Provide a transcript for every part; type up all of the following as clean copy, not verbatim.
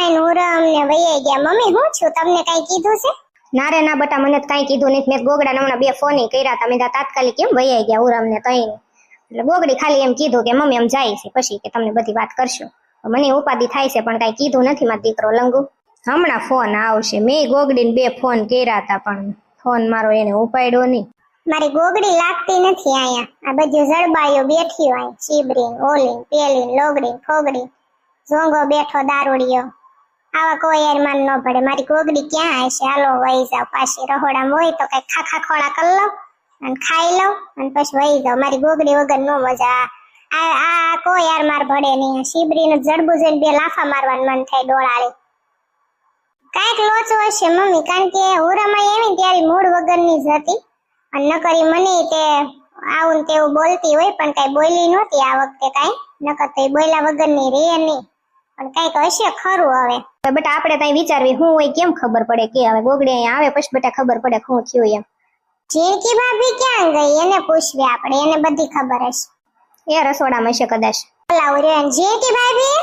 ખાઈને ઉરમ ને વૈયા ગયા. મમ્મી હું છું, તમને કઈ કીધું છે? ના રે ના બટા, મને કઈ કીધું નથી. મેં ગોગડા હમણાં 2 ફોન કર્યા, તમે તાત્કાલિક કેમ વૈયા ગયા ઉરમ ને તઈ? એટલે ગોગડી ખાલી એમ કીધું કે મમ્મી એમ જાય છે, પછી કે તમને બધી વાત કરશો. મને ઉપાધિ થાય છે, પણ કઈ કીધું નથી મારો દીકરો લંગુ. હમણાં ફોન આવશે. મેં ગોગડીને 2 ફોન કર્યા હતા, પણ ફોન મારો એને ઉપાડ્યો નહીં. મારી ગોગડી લાગતી નથી અહીંયા. આ બધું જળબાયો બેઠી હોય, ચીબરીન ઓલીન પેલીન લોગડીન ફોગડી, ઝોંગો બેઠો દારૂડિયો. આવા કોઈ યાર માન ન પડે. મારી ગોગડી ક્યાં હશે? હાલો વહી જાવ પાછી. રહોડામાં હોય તો કઈ ખાખા ખોળા કરી લઉં અને ખાઈ લઉં અને પછી વહી જાવ. મારી ગોગડી વગર નો મજા. આ કોઈ યાર માર ભડે નહીં. શીબરીનું જડબું જોઈને 2 લાફા મારવાનું મન થાય ડોળાળી. કાંઈક લોચો હશે મમ્મી, કારણ કે હુરામાં એવી ત્યારે મૂળ વગરની જ હતી અને નકરી મને તે આવું તેવું બોલતી હોય, પણ કઈ બોલી નહોતી આ વખતે. કઈ નકર તો બોલ્યા વગરની રે નહીં, પણ કઈક હશે ખરું. હવે બેટા આપણે ત્યાં વિચારવી હું હોય કેમ ખબર પડે કે હવે ગોગડી અહીંયા આવે પછી બેટા ખબર પડે શું થયું એમ. ઝીણકી ભાભી ક્યાં ગઈ એને પૂછવી આપણે, એને બધી ખબર હશે. એ રસોડામાં હશે કદાચ. બોલાવું રે. ઝીણકી ભાભી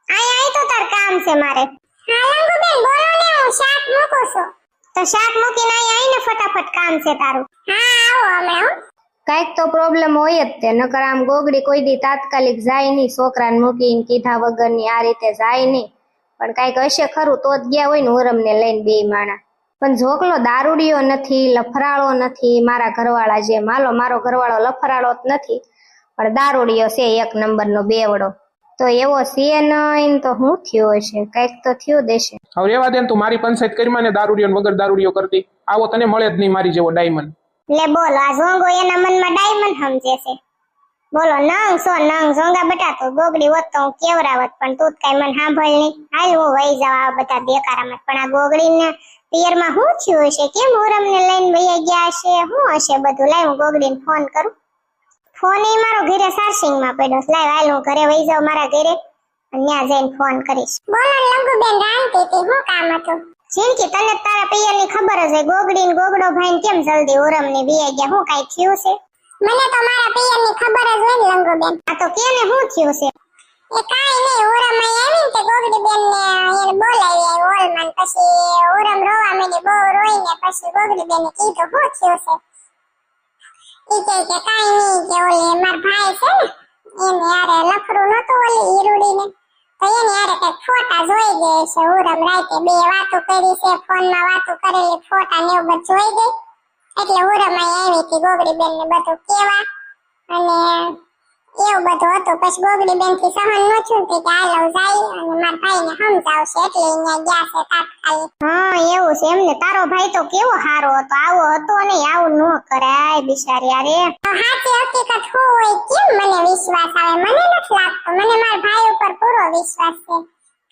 આય તો તાર કામ છે મારે. હા લંગુબેન બોલો ને, હું શાક મૂકું છું. તો શાક મૂકીને આવીને ફટાફટ કામ છે તારું. હા આવો અમે. કાંઈક તો પ્રોબ્લેમ હોય જ તે, નકર આમ ગોગડી કોઈ દી તાત્કાલિક જાય નહીં, છોકરાને મૂકીને કીધા વગરની આ રીતે જાય નહીં. પણ કાંઈક હશે ખરું તો જ ગયા હોય ને ઉરમને લઈને 2 માણા. પણ જોકલો દારૂડિયો નથી, લફરાળો નથી મારા ઘરવાળા જેમ. હાલો મારો ઘરવાળો લફરાળો જ નથી, પણ દારૂડિયો છે 1 નંબરનો બેવડો. તો એવો છે નહીં તો શું થયો હશે? કઈક તો થયું દેશે. હવે રેવા દે ને, તું મારી પંચાયત કરીમાં ને દારૂડિયો વગર દારૂડિયો કરતી. આવો તને મળે જ નહીં મારી જેવો ડાયમંડ. લે બોલો, આ ઝોંગો એના મનમાં ડાયમંડ સમજે છે. બોલો નંગ સો નંગ ઝોંગા બટા. તો ગોગડી હોત તો હું કેવરાવત, પણ તું કઈ મને સાંભળ નહીં. હાલ હું વહી જાવ આ બધા દેકારામાં. પણ આ ગોગડીને પિયરમાં શું થયું હશે? કેમ ઉરમને લઈને વહી ગયા હશે? શું હશે બધું? લાય હું ગોગડીને ફોન કરું. ફોન એ મારો ઘરે ચાર્જિંગમાં પડ્યો. લાય હાલ હું ઘરે વહી જાવ મારા ઘરે અને ત્યાં જઈને ફોન કરીશ. બોલો લંગુબેન, રાંધતી હતી, શું કામ હતું? ઝીણકી તને તારા પિયરની ખબર જ હોય. ગોગડી ને ગોગડો ભાઈ કેમ જલ્દી ઉરમને વહી ગયા? શું કઈ થયું છે? મને તો મારા પિયરની ખબર જ હોય ને લંગુબેન. આ તો કેને શું થયું છે? એ કાઈ નહીં, ઉરમ આવી ને તે ગોગડી બેન ને એને બોલાવી હોલમાં. પછી ઉરમ રોવા માંડી, બહુ રોઈને પછી ગોગડી બેને કીધું શું થયું છે? ઈ કે કાઈ નહીં, કે ઓલી માર ભાઈ છે ને એને યારે લફરું નતું ઓલી હીરુડીને, તો એને યારે કઈક ફોટા જોઈ ગઈ છે. ઉરમ રાતે 2 વાતો કરી છે, ફોનમાં વાતો કરેલી ફોટા ને એવું બધું જોઈ ગઈ. એટલે ઉરમ આવી હતી ગોગડી બેન ને બધું કેવા અને એવું બધું હતું. પછી ગોગડી બેન થી સહન ન થયું કે હાલો જાય અને મારા ભાઈને સમજાવશે, એટલે અહીંયા ગયા છે તાત્કાલિક. હા એવું છે એમને. તારો ભાઈ તો કેવો સારો હતો, આવો હતો નહીં, આવું ન કરાય બિચારી. અરે સાચી હકીકત શું હોય કેમ મને વિશ્વાસ આવે? મને નથી લાગતો. મને મારા ભાઈ ઉપર પૂરો વિશ્વાસ છે.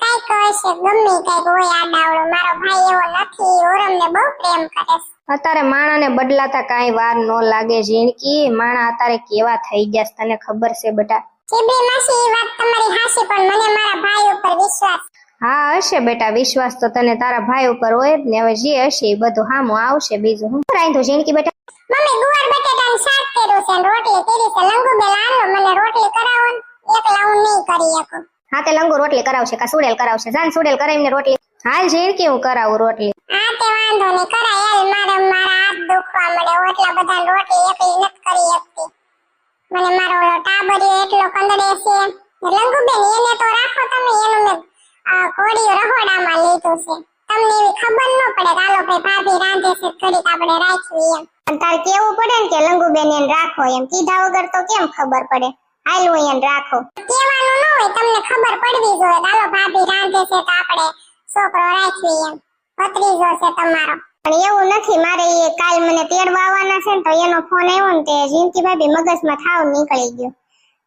કઈક હશે, ગમે કઈક હોય આડાવડો. મારો ભાઈ એવો નથી, ઓરમને બહુ પ્રેમ કરે છે. અત્યારે માણાને બદલાતા કાંઈ વાર ન લાગે ઝીણકી. માણા અત્યારે કેવા થઈ ગયા તને ખબર છે બેટા? ચીબડી માસી એ વાત તમારી હાચી, પણ મને મારા ભાઈ ઉપર વિશ્વાસ. હા હશે બેટા, વિશ્વાસ તો તને તારા ભાઈ ઉપર હોય જ ને. હવે જે હશે એ બધું સામું આવશે. બીજું હું રાંધ્યું ઝીણકી બેટા? મમ્મી ગુવાર બટેટાનું શાક કર્યું છે ને રોટલી કરી છે. લંગુબેન હાલો મને રોટલી કરાવો ને, એકલા હું નહીં કરી શકું. હા તે લંગુ રોટલી કરાવશે કા સુડેલ કરાવશે? જાન સુડેલ કરાવીને રોટલી. હાલ ઝીણકી હું કરાવું રોટલી. હા તે વાંધો નહીં, કરાય. હાલ મારા હાથ દુખવા મળે, એટલા બધા રોટલી એકલી નથી કરી શકતી. મને મારો ઓલો ટાબરિયો એટલો કંદડે છે. લંગુબેન એને તો રાખો તમે, એનું મેં કોડિયું રહોડામાં લીધું છે. તમને એવી ખબર ન પડે. હાલો ભાઈ ભાભી રાંધે છે, ઘડીક આપણે રાખવી એમ. અને તારે કેવું પડે ને કે લંગુબેન એને રાખો એમ. કીધા વગર તો કેમ ખબર પડે? હાલ હું એને રાખો. કહેવાનું ન હોય, તમને ખબર પડવી જોઈએ. હાલો ભાભી રાંધે છે તો આપણે છોકરો રાખવી એમ. ભત્રીજો છે તમારો. પણ એવું નથી. મારે એ કાલ મને તેડવા આવવાના છે ને, તો એનો ફોન આવ્યો ને તે ઝીણકી ભાભી મગજમાં થાવ નીકળી ગયો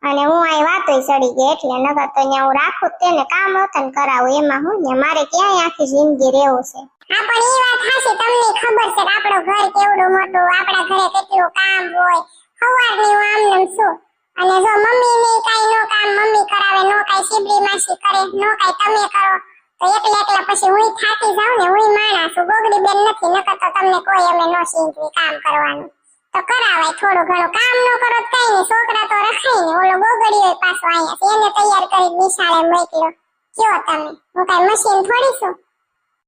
અને હું આ વાતોય સડી ગઈ. એટલે નકર તો અહીંયા હું રાખું તેને કામ હતું ને કરાવું. એમાં હું ને મારે ક્યાંય આખી જિંદગી રહેવું છે. હા પણ એ વાત હાચી, તમને ખબર છે કે આપણો ઘર કેવડું મોટું, આપણા ઘરે કેટલું કામ હોય. સવારની હું આમ છું અને જો મમ્મી ને કાઈ નો કામ મમ્મી કરાવે, નો કાઈ શીબડી માસી કરે, નો કાઈ તમે કરો, તો એકલા પછી હું થાકી જાઉં ને. હું માણસ છું, ગોગડી બેન નથી. નકર તો તમને કોઈ અમે નો શીખવી કામ કરવાનું. તો કરાવાય થોડું ઘણું. કામ નો કરો કઈ નહીં, છોકરા તો રખાય ને. ઓલો ગોગડીયો પાછો અહીંયા એને તૈયાર કરી નિશાળે મોકલ્યો. કયો તમે હું કઈ મશીન થોડી છું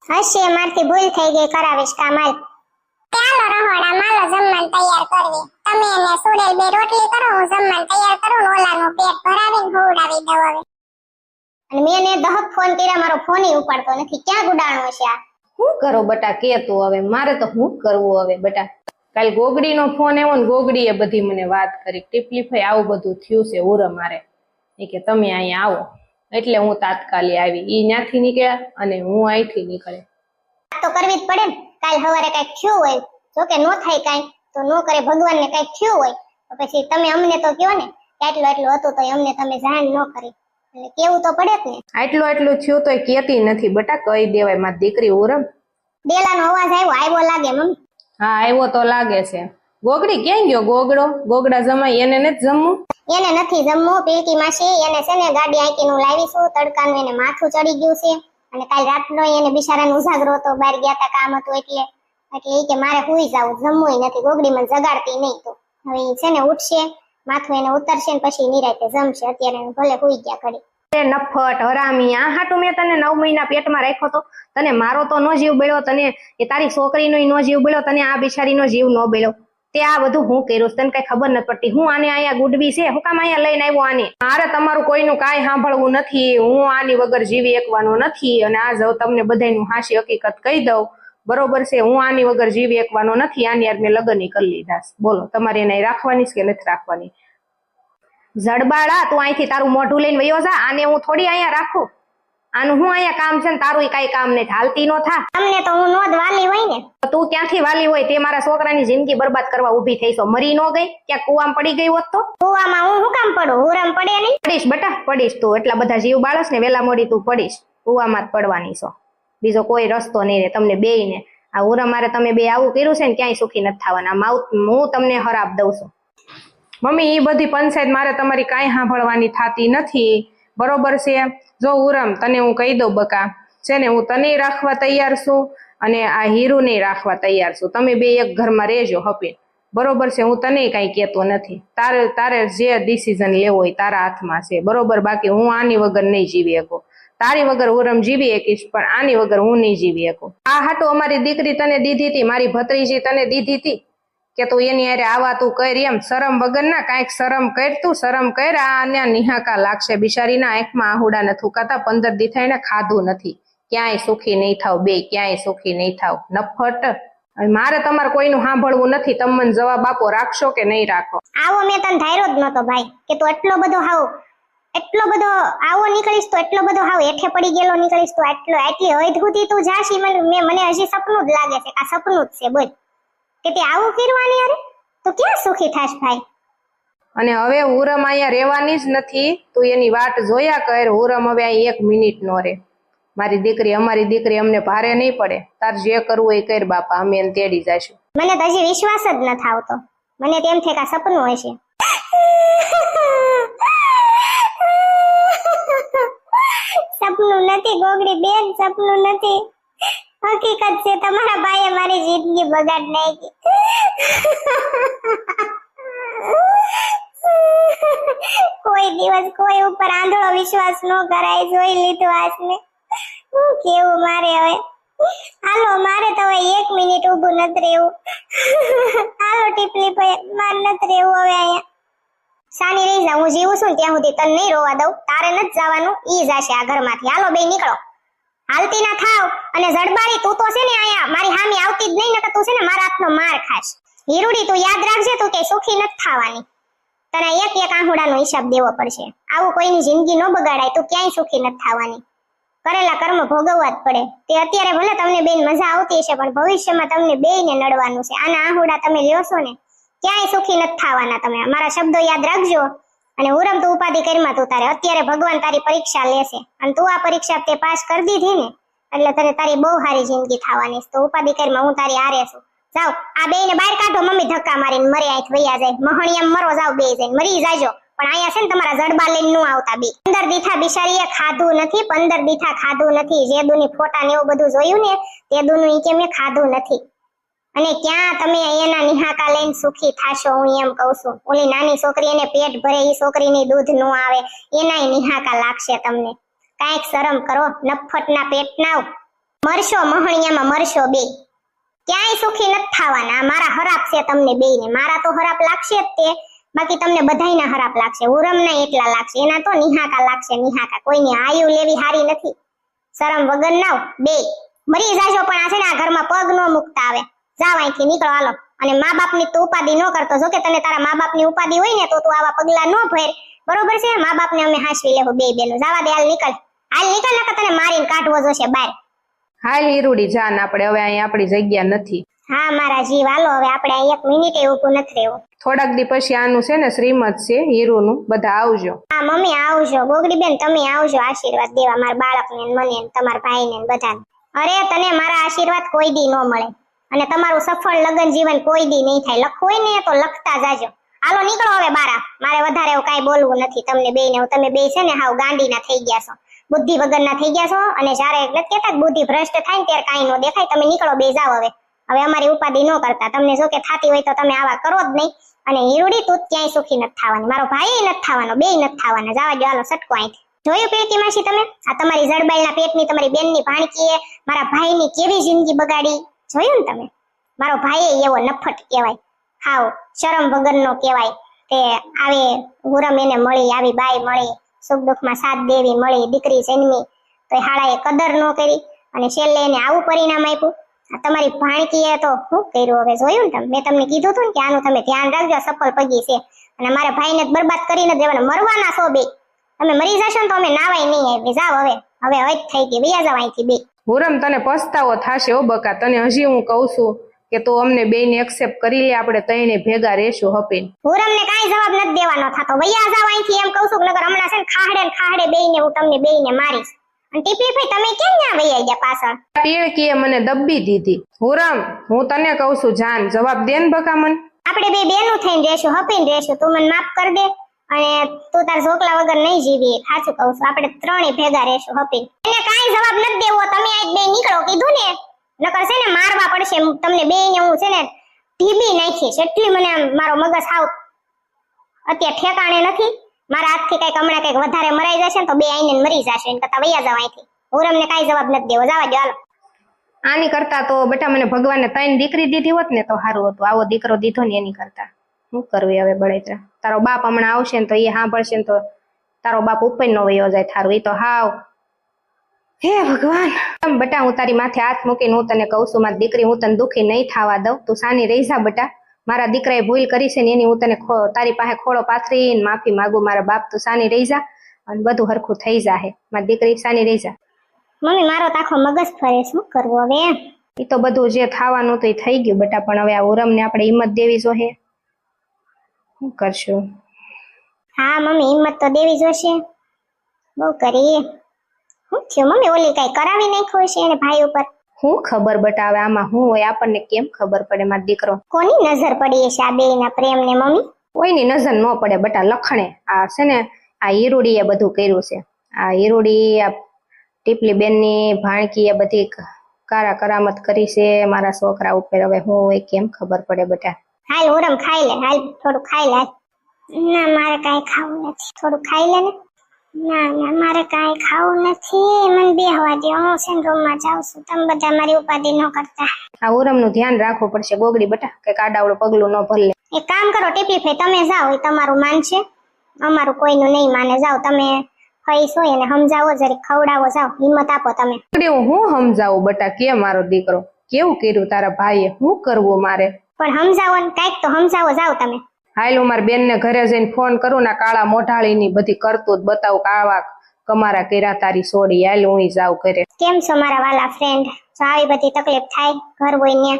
હશે મારથી ભૂલ થઈ ગઈ કરાવીશ કામ હાલ ચાલો રહોડા માલો જમવાનું તૈયાર કરવી તમે એને સુડેલ બે રોટલી કરો હું જમવાનું તૈયાર કરું ને ઓલાનું પેટ ભરાવીને ખવડાવી દઉં હવે અને મેં એને દહક ફોન કર્યા મારો ફોન ઉપાડતો નથી ક્યાં ગુડાણો છે આ શું કરો બટા કે તું હવે મારે તો શું કરવું હવે બટા કાલ ગોગડીનો ફોન આવ્યો ને ગોગડીએ બધી મને વાત કરી ટીપલીફાઈ આવું બધું થયું છે ઉર મારે એ કે તમે અહીંયા આવો એટલે હું તાત્કાલિક આવી ઈ ન્યાથી નીકળ્યા અને હું અહીંથી નીકળે તો કરવી જ પડે ને કાલ સવારે કઈક થયું હોય જો કે નો થાય કાંઈ તો નો કરે ભગવાનને કઈક થયું હોય તો પછી તમે અમને તો કહો ને કે આટલું હતું તો અમને તમે જાણ ન કરી એટલે કેવું તો પડે જ ને આટલું થયું તો કેતી નથી બટા કહી દેવાય મારી દીકરી ઉરમ ડેલાનો અવાજ આવ્યો લાગે મમ્મી હા આવ્યો તો લાગે છે ગોગડી ક્યાં ગયો ગોગડા જમાઈ એને નથી જમવું એને નથી જમવું પીલકી માસી એને છે ને ગાડી આંકીનું લાવીશું તડકાનું એને માથું ચડી ગયું છે અને કાલ રાતનો એને બિચારાનો ઉજાગરો હતો બહાર ગયા તા કામ હતું એટલે એ કે મારે હુઈ જાવું જમવું નથી ગોગડી મને જગાડતી નહીં તો હવે એ છે ને ઉઠશે માથું એને ઉતરશે ને પછી નિરાતે જમશે અત્યારે ભલે હુઈ ગયા ઘડી નફટ હરામી આ હાટું મેં તને 9 મહિના પેટમાં રાખ્યો તો તને મારો તો નો જીવ બળ્યો તને એ તારી છોકરીનો નો જીવ બળ્યો તને આ બિચારીનો જીવ નો બળ્યો તે આ બધું હું કર્યું તને કઈ ખબર નથી પડતી હું આને અહીંયા ગુડવી છે હું કામ અહીંયા લઈને આવ્યો આને મારે તમારું કોઈનું કાંઈ સાંભળવું નથી હું આની વગર જીવી એકવાનો નથી અને આ જો તમને બધાયનું હાસી હકીકત કહી દઉં બરોબર છે હું આની વગર જીવી એકવાનો નથી આની યાર મેં લગ્ન કરી લીધા બોલો તમારે એને રાખવાની કે નથી રાખવાની જડબાળા તું અહીંથી તારું મોઢું લઈને વયો જા આને હું થોડી અહીંયા રાખું આનું હું અહીંયા કામ છે ને તારું કઈ કામ નહીં હાલતી નો થા તમને તો હું નો જ વાલી હોય ને તું ક્યાંથી વાલી હોય તે મારા છોકરાની જિંદગી બરબાદ કરવા ઊભી થઈ છો મરી નો ગઈ ક્યાં કુવામાં પડી ગઈ હોત તો કુવામાં હું શું કામ પડું હુરમ પડે નહીં પડીશ બટા પડીશ તું એટલા બધા જીવ બાળસ ને વેલા મોડી તું પડીશ કુવામાં જ પડવાની છો બીજો કોઈ રસ્તો નહીં રે તમને બેય ને આ હુરમ મારે તમે બે આવું કર્યું છે ને ક્યાંય સુખી નથી થવાના હું તમને હરાપ દઉં છું મમ્મી એ બધી પંચાયત મારે તમારી કાંઈ સાંભળવાની થતી નથી બરોબર છે જો ઉરમ તને હું કહી દઉં બકા છે ને હું તને રાખવા તૈયાર છું અને આ હીરું ને રાખવા તૈયાર છું તમે બે એક ઘરમાં રહેજો હપીને બરોબર છે હું તને કઈ કહેતો નથી તારે જે ડિસિઝન લેવો હોય તારા હાથમાં છે બરોબર બાકી હું આની વગર નહીં જીવી શકું તારી વગર ઉરમ જીવી શકીશ પણ આની વગર હું નહીં જીવી શકું આ હાટું અમારી દીકરી તને દીધી હતી મારી ભત્રીજી તને દીધી હતી કે તું એની હારે આવા તું કરી એમ શરમ વગર ના કાંઈક શરમ કર તું શરમ કર આ નિહાકા લાગશે બિચારીના આંખમાં આહુડા ન થૂકાતા 15 દી થઈને ખાધું નથી ક્યાંય સુખી નહીં થાવ બે ક્યાંય સુખી નહીં થાવ નફટ મારે તમારે કોઈનું સાંભળવું નથી તમે મને જવાબ આપો રાખશો કે નહીં રાખો આવો મેં તને ધાર્યો જ નતો ભાઈ કે તું એટલો બધો આવો નીકળીશ તો એટલો બધો હાવ હેઠે પડી ગયેલો નીકળીશ તો આટલી હદ સુધી તું જાશી મને હજી સપનું જ લાગે છે આ સપનું જ છે બોલ કે તે આવું કરવાની યાર તો ક્યાં સુખી થાશ ભાઈ અને હવે હુરમ અહીંયા રહેવાની જ નથી તું એની વાટ જોયા કર હુરમ હવે અહીં 1 મિનિટ નો રે મારી દીકરી અમારી દીકરી અમને ભારે નહીં પડે તાર જે કરવું એ કર બાપા અમે એને તેડી જઈશું મને તો હજી વિશ્વાસ જ ન આવતો મને તેમ છે કે આ સપનું હશે સપનું નથી ગોગડી બેન સપનું નથી હકીકત છે તમારા ભાઈએ મારી જિંદગી બગાડ નાખી કોઈ દિવસ કોઈ ઉપર આંધળો વિશ્વાસ ન કરાય જોઈ લીધું આજને હું કેવું મારે હવે હાલો મારે તો હવે 1 મિનિટ ઊભું નથી રહેવું હાલો ટીપલી ભાઈ માર નથી રહેવું હવે અહીંયા સાની રહી જા હું જીવું છું ત્યાં સુધી તને નહીં રોવા દઉં તારે નથી જવાનું ઈ જાશે આ ઘરમાંથી હાલો બે નીકળો હાલતી ના થાવ અને જડબારી તું તો છે ને અહીંયા મારી હામી આવતી જ નહીં નકર તું છે ને મારા હાથનો માર ખાશ હીરુડી તું યાદ રાખજે તું કે સુખી નથી થવાની તને એક આંહુડાનો હિસાબ દેવો પડશે આવું કોઈની જિંદગી ન બગાડાય તું ક્યાંય સુખી નથી થવાની કરેલા કર્મ ભોગવવા જ પડે તે અત્યારે ભલે તમને બેન મજા આવતી હશે પણ ભવિષ્યમાં તમને બેયને નડવાનું છે આના આંહુડા તમે લ્યો છો ને ક્યાંય સુખી નથી થવાના તમે મારા શબ્દો યાદ રાખજો અને હુરમ તું ઉપાધિ કરીમાં તું તારે અત્યારે ભગવાન તારી પરીક્ષા લેશે અને તું આ પરીક્ષા તે પાસ કરી દીધી ને એટલે તને તારી બહુ સારી જિંદગી થવાની છે તો ઉપાધિ કરીમાં હું તારી હારે છું જાવ આ બેયને બહાર કાઢો મમ્મી ધક્કા મારીને મરે આંખ વૈયા જાય મહણિયામ મરો જાવ બે જઈને મરી જાજો પણ અહીંયા છે ને તમારા જડબા લઈને નું આવતા બે 15 દીઠા બિચારીએ ખાધું નથી 15 દીઠા ખાધું નથી જે દુની ફોટા ને એવું બધું જોયું ને તે દુનું ઈ કે મેં ખાધું નથી અને ક્યાં તમે એના નિહાકા લઈને સુખી થાશો હું એમ કહું છું ઓલી નાની છોકરી એને પેટ ભરે ઈ છોકરીની દૂધ નો આવે એનાય નિહાકા લાગશે તમને કાંઈક શરમ કરો, નફટના પેટનાવ. મરશો મહણિયામાં મરશો બે. ક્યાંય સુખી નથી થવાના. મારા હરાપ છે તમને બેયને. મારા તો હરાપ લાગશે જ તે, બાકી તમને બધાયના હરાપ લાગશે. ઉરમના એટલા લાગશે, એના તો નિહાકા લાગશે, નિહાકા. કોઈની આયુ લેવી હારી નથી. શરમ વગર નાવ બે. મરી જાજો, પણ આ છે ને આ ઘરમાં પગ ન મુકતા આવે. જાવ અહીંથી, નીકળો હાલો. અને મા બાપની તો ઉપાધિ ન કરતો. જો કે તને તારા મા બાપની ઉપાધિ હોય ને તો તું આવા પગલા ન ભેર, બરોબર છે? મા બાપને અમે હાંસવી લેવું બે બેનો. જાવા દે, હાલ નીકળ. હાલ નીકળ, નકર તને મારીને કાઢવો જોશે બહાર. હાલ હીરુડી જાન, આપણે હવે અહીં આપણી જગ્યા નથી. હા મારા જીવ, હાલો હવે આપણે અહીં 1 મિનિટે ઊભું નથી રહેવું. થોડાક દી પછી આનું છે ને શ્રીમત છે હીરુનું, બધા આવજો. હા મમ્મી આવજો, ગોગડી બેન તમે આવજો આશીર્વાદ દેવા મારા બાળકને ને મને ને તમારા ભાઈને ને બધાને. અરે તને મારા આશીર્વાદ કોઈ દી ન મળે, અને તમારું સફળ લગ્ન જીવન કોઈ દી નહીં થાય. લખવું હોય ને તો લખતા જાજો. હાલો નીકળો હવે બારા. મારે વધારે એવું કાંઈ બોલવું નથી તમને બેયને. તમે બે છે ને હાવ ગાંડીના થઈ ગયા છો, બુદ્ધિ વગરના થઈ ગયા છો. અને જ્યારે એટલે કહેતા બુદ્ધિ ભ્રષ્ટ થાય ને ત્યારે કાંઈ ન દેખાય. તમે નીકળો, બે જાઓ હવે. હવે અમારી ઉપાધિ ન કરતા. તમને જો કે થાતી હોય તો તમે આવા કરો જ નહીં. અને હીરુડી તું ક્યાંય સુખી નથી થવાની, મારો ભાઈ નથી થવાનો, બેય નથી થવાના. જવા દો, હાલો સટકો અહીંથી. જોયું પીળકી માસી તમે? આ તમારી જડબાઈના પેટની તમારી બેનની ભાણકીએ મારા ભાઈની કેવી જિંદગી બગાડી. જોયું ને તમે? મારો ભાઈ એવો નફટ કહેવાય, હાવ શરમ વગરનો કહેવાય. તે આવે હુરમ એને મળી, આવી બાઈ મળી, સુખ દુઃખમાં સાથ દેવી મળી, દીકરી જન્મી તો હાળાએ કદર ન કરી, અને છેલ્લે એને આવું પરિણામ આપ્યું. આ તમારી ભાણકીએ તો શું કર્યું હવે? જોયું ને તમે? મેં તમને કીધું હતું ને કે આનું તમે ધ્યાન રાખજો, સફળ પગી છે. અને મારા ભાઈને બરબાદ કરીને દેવાના. મરવાના છો બે. તમે મરી જશો ને તો અમે નાવાય નહીં આવી. જાવ હવે, હવે હજ થઈ ગઈ. વૈયા જાવ અહીંથી બે. હુરમ તને પસ્તાવો થાશે હો બકા. તને હજી હું કહું છું કે તો અમને બેયને એક્સેપ્ટ કરી લે, આપણે ત્રણે ભેગા રહેશું હપીને. હુરમને કાંઈ જવાબ નથી દેવાનો થતો. વૈયા જાવ અહીંથી એમ કહું છું. નગર હમણાં છે ને ખાડે ને ખાડે બેયને હું તમને બેયને મારીશ. અને ટીપલી ભાઈ તમે કેમ ના વૈયા ગયા પાછળ? પીળકીએ મને દબ્બી દીધી. હુરમ હું તને કહું છું જાન, જવાબ દે ને બકા મને. આપણે બે બેનું થઈને રહેશું, હપીને રહેશું. તું મને માફ કરી દે, અને તું તાર ઝોકલા વગર નહીં જીવીએ. સાચું કહું છું, આપણે ત્રણે ભેગા રહેશું હપીને. એને કાંઈ જવાબ નથી દેવો. તમે આજ બે નીકળો કીધું ને, નકર છે ને મારવા પડશે તમને બેયને. હું છે ને ઢીબી નાખીશ. એટલી મને મારો મગજ હાવ અત્યારે ઠેકાણે નથી. મારા હાથથી કઈક હમણાં કઈક વધારે મરાઈ જશે ને તો બે આઈને મરી જશે. એને કરતા વૈયા જાવ અહીંથી. હુરમને કાંઈ જવાબ નથી દેવો. જવા દો, હાલો. આની કરતા તો બેટા મને ભગવાને 3 દીકરી દીધી હોત ને તો સારું હતું. આવો દીકરો દીધો ને એની કરતા. શું કરવી હવે બળેતરા? તારો બાપ હમણાં આવશે ને તો એ સાંભળશે ને તો તારો બાપ ઉપર નો વયો જાય થારું. એ તો હાવ હે ભગવાન. બેટા હું તારી માથે હાથ મૂકીને હું તને કહું છું, મારી દીકરી હું તને દુખી નહીં થવા દઉં. તું સાની રહી જા બેટા. મારા દીકરાએ ભૂલ કરી છે ને એની હું તને તારી પાસે ખોળો પાથરીને માફી માંગુ. મારા બાપ તું સાની રહી જા, અને બધું હરખું થઈ જાહે. મારી દીકરી સાની રહી જા. મમ્મી મારો તો આખો મગજ ફરે. શું કરવું હવે? એ તો બધું જે થવાનું તો એ થઈ ગયું બેટા, પણ હવે આ ઉરમને આપણે હિંમત દેવી જોઈએ. શું કરશું? હા મમ્મી હિંમત તો દેવી જોશે. બહુ કરીએ. શું થયું મમ્મી? ઓલી કઈ કરાવી નાખ્યું છે એને ભાઈ ઉપર? હું ખબર બેટા, હવે આમાં શું હોય આપણને કેમ ખબર પડે? મારો દીકરો કોની નજર પડી છે આ બેયના પ્રેમ ને મમ્મી? કોઈની નજર ન પડે બેટા. લખણે આ છે ને આ હીરુડીએ બધું કર્યું છે. આ હીરુડી આ ટીપલી બેનની ભાણકીએ બધી કરામત કરી છે મારા છોકરા ઉપર. હવે હું હોય કેમ ખબર પડે બેટા? હાલ હુરમ ખાઈ લે, હાલ થોડું ખાઈ લે. ના મારે કાંઈ ખાવું નથી. થોડું ખાઈ લે ને. ના ના મારે કાંઈ ખાવું નથી. મને બેહવા દે, હું છે ને રૂમમાં જાઉં છું. તમે બધા મારી ઉપાધિ ન કરતા. આ ઉરમનું ધ્યાન રાખવું પડશે ગોગડી બેટા, કે કાડાવડું પગલું ન ભરલે. એક કામ કરો ટીપલી ભાઈ, તમે જાઓ, એ તમારું માન છે, અમારું કોઈનું નહીં માને. જાઓ તમે ફઈસ હોય એને સમજાવો, જરી ખવડાવો. જાઓ, હિંમત આપો તમે. હું સમજાવું બેટા? કે મારો દીકરો કેવું કર્યું તારા ભાઈએ? શું કરવું મારે? પણ સમજાવો ને, કાંઈક તો સમજાવો. જાઓ તમે. હાલ હું મારી બેન ને ઘરે જઈને ફોન કરું ને, કાળા મોઢાળીની બધી કરતું બતાવું, કાળા કમારા કર્યા તારી સોડી. હાલ હું જાઉં ઘરે. કેમ છો મારા વાલા ફ્રેન્ડ? જો આવી બધી તકલીફ થાય, ઘર હોય ને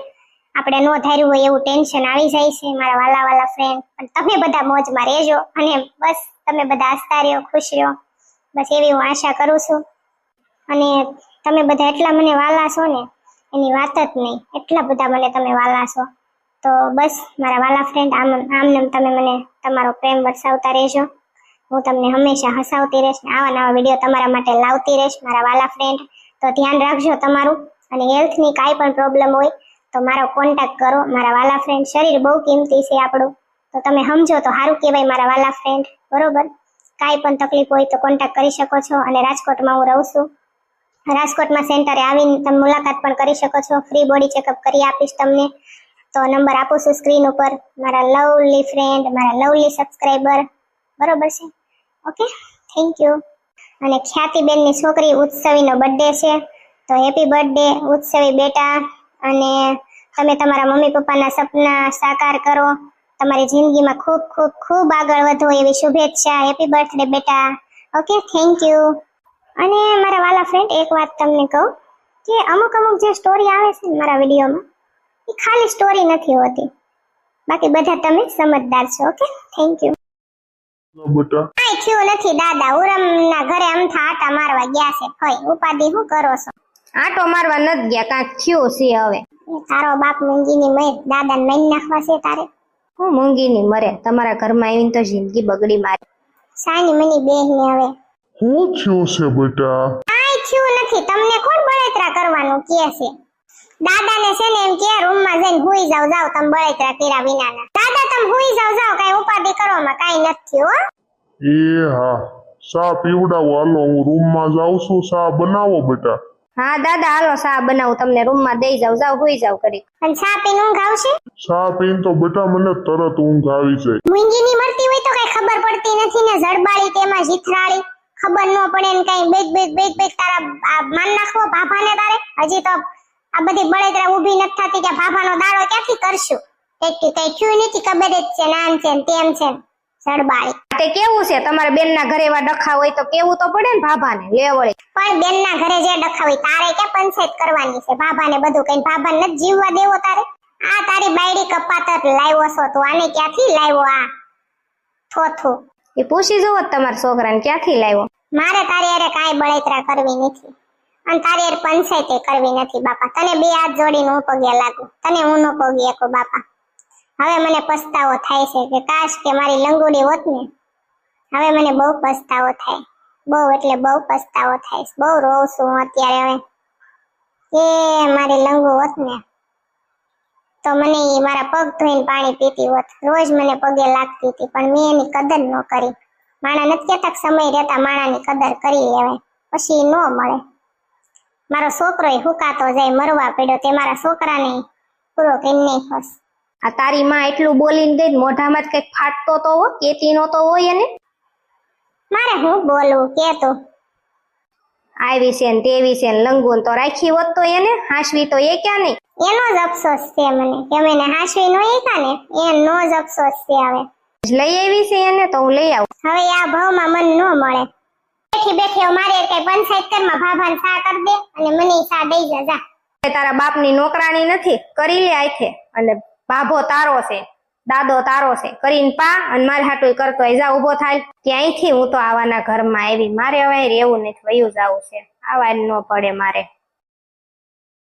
આપણે નો ધાર્યું હોય એવું ટેન્શન આવી જાય છે મારા વાલા વાલા ફ્રેન્ડ. પણ તમે બધા મોજમાં રહેજો, અને બસ તમે બધા હસતા રહ્યો, ખુશ રહ્યો, બસ એવી હું આશા કરું છું. અને તમે બધા એટલા મને વાલા છો ને એની વાત જ નહીં. એટલા બધા મને તમે વાલા છો. તો બસ મારા વાલા ફ્રેન્ડ, આમને તમે મને તમારો પ્રેમ વરસાવતા રહેજો. હું તમને હંમેશા હસાવતી રહીશ, ને આવા નવા વિડીયો તમારા માટે લાવતી રહીશ મારા વાલા ફ્રેન્ડ. તો ધ્યાન રાખજો તમારું, અને હેલ્થની કાંઈ પણ પ્રોબ્લેમ હોય તો મારો કોન્ટેક્ટ કરો મારા વાલા ફ્રેન્ડ. શરીર બહુ કિંમતી છે આપણું, તો તમે સમજો તો સારું કહેવાય મારા વાલા ફ્રેન્ડ, બરોબર? કાંઈ પણ તકલીફ હોય તો કોન્ટેક્ટ કરી શકો છો. અને રાજકોટમાં હું રહું છું. રાજકોટમાં સેન્ટરે આવીને તમે મુલાકાત પણ કરી શકો છો. ફ્રી બોડી ચેકઅપ કરી આપીશ તમને. તો નંબર આપું છું સ્ક્રીન ઉપર. મારા લવલી ફ્રેન્ડ, મારા લવલી સબસ્ક્રાઈબર, બરોબર છે? Okay, thank you. અને ખ્યાતિબેનની છોકરી ઉત્સવીનો બર્થડે છે, તો હેપી બર્થડે ઉત્સવી બેટા. અને તમે તમારા મમ્મી પપ્પાના સપના સાકાર કરો, તમારી જિંદગીમાં ખૂબ ખૂબ ખૂબ આગળ વધો એવી શુભેચ્છા. હેપી બર્થડે બેટા. Okay, thank you. અને મારા વાલા ફ્રેન્ડ, એક વાત તમને કહું કે અમુક જે સ્ટોરી આવે છે ને મારા વિડીયોમાં, એ ખાલી સ્ટોરી નથી હોતી. બાકી બધા તમે સમજદાર છો. Okay, thank you. બેટા કાંઈ થયું નથી દાદા, ઉરમના ઘરે અમથા આટા મારવા ગયા છે. ફઈ ઉપાધિ શું કરો છો? આટો મારવા નથી ગયા, કાંઈક થયું છે હવે. એ તારો બાપ મૂંગીની મય દાદાને મરી નાખવા છે તારે? હું મૂંગીની મરે, તમારા ઘરમાં આવીને તો જિંદગી બગડી મારી. સાની મની બેહને હવે શું થયું છે બેટા? કાંઈ થયું નથી. તમને કોણ બળેતરા કરવાનું કહે છે? દાદાને છે ને એમ કે રૂમમાં જઈને હુઈ જાવ તમે બળેતરા કર્યા વિનાના. દાદા તમે હુઈ જાવ કાંઈ ઉપાધિ કરવામાં કાંઈ નથી હો. એ હા, ચા પીવડાવો. હાલો હું રૂમમાં જાઉં છું, ચા બનાવો બેટા. હા દાદા, હાલો સા બનાવું, તમને રૂમમાં દઈ જાવ, જાવ હુઈ જાવ કરી. અને ચા પીને ઊંઘ આવશે? ચા પીને તો બેટા મને તરત ઊંઘ આવી જાય. મૂંગીની મરતી હોય તો કઈ ખબર પડતી નથી ને, જડબાળી તેમાં જીથરાળી, ખબર ન પડે ને કઈ બેગ તારા માન નાખવો ભાભાને તારે. હજી તો આ બધી બળેતરા ઊભી નથી થતી કે ભાભાનો દાડો ક્યાંથી કરશું? કઈ થયું નથી, ખબર જ છે નાન છે ને તેમ છે ને જડબાળી. તે કેવું છે તમારા બેનના ઘરે એવા ડખા હોય તો કેવું તો પડે ને ભાભાને, લે વળે. પણ બેનના ઘરે જે ડખા હોય તારે કે પંચાયત કરવાની છે? ભાભાને બધું કઈ ભાભાને નથી જીવવા દેવો તારે? આ તારી બાયડી કપાતર લાવ્યો છો તું, આને ક્યાંથી લાવ્યો આ થોથું? એ પૂછી જોવો તમારા છોકરાને ક્યાંથી લાવ્યો. મારે તારી અરે કાંઈ બળેતરા કરવી નથી અને તારી અરે પંચાયતે કરવી નથી બાપા. તને બે હાથ જોડીને હું પગે લાગુ, તને હું ન પગી શકું બાપા. હવે મને પસ્તાવો થાય છે કે કાશ કે મારી લંગુડી હોત ને. હવે મને બહુ પસ્તાવો થાય, બહુ એટલે બહુ પસ્તાવો થાય. બહુ રોઉં છું હું અત્યારે. હવે એ મારી લંગુ હોત ને તો મને મારા પગ ધોઈને પાણી પીતી હોત, રોજ મને પગે લાગતી હતી. પણ મેં એની કદર ન કરી. માણા નથી કહેતા સમય રહેતા માણાની કદર કરી લેવાય, પછી ન મળે. મારો છોકરો હુકાતો જાય, મરવા પડ્યો, તે મારા છોકરાને પૂરો કરી નાખ્યો. આ તારી માં એટલું બોલીને ગઈ, મોઢામાં જ કઈક ફાટતો તો હો, કેતી નો તો હોય એને. મારે હું બોલવું કે તો આવી છે ને તેવી છે ને લંગુન તો રાખી હોત તો એને, હાંસવી તો એ ક્યાં નહીં. એનો જ અફસોસ છે મને કે મને હાંસવી નો એકા ને, એનો જ અફસોસ છે. હવે લઈ આવી છે એને તો હું લઈ આવું. હવે આ ભાવમાં મન ન મળે. બેઠી મારે કઈ પંચાયત કરમાં ભાભાને સા કરી દે અને મને સા દઈ જા. તારા બાપની નોકરાણી નથી, કરી લે આખે. અને બાભો તારો છે, દાદો તારો છે, કરીને પા અને મારે હાટું કરતો હોય. જા ઉભો થાય ત્યાંથી. હું તો આવાના ઘરમાં આવી, મારે હવે રહેવું નથી, વયું જવું છે. આવા ન પડે મારે.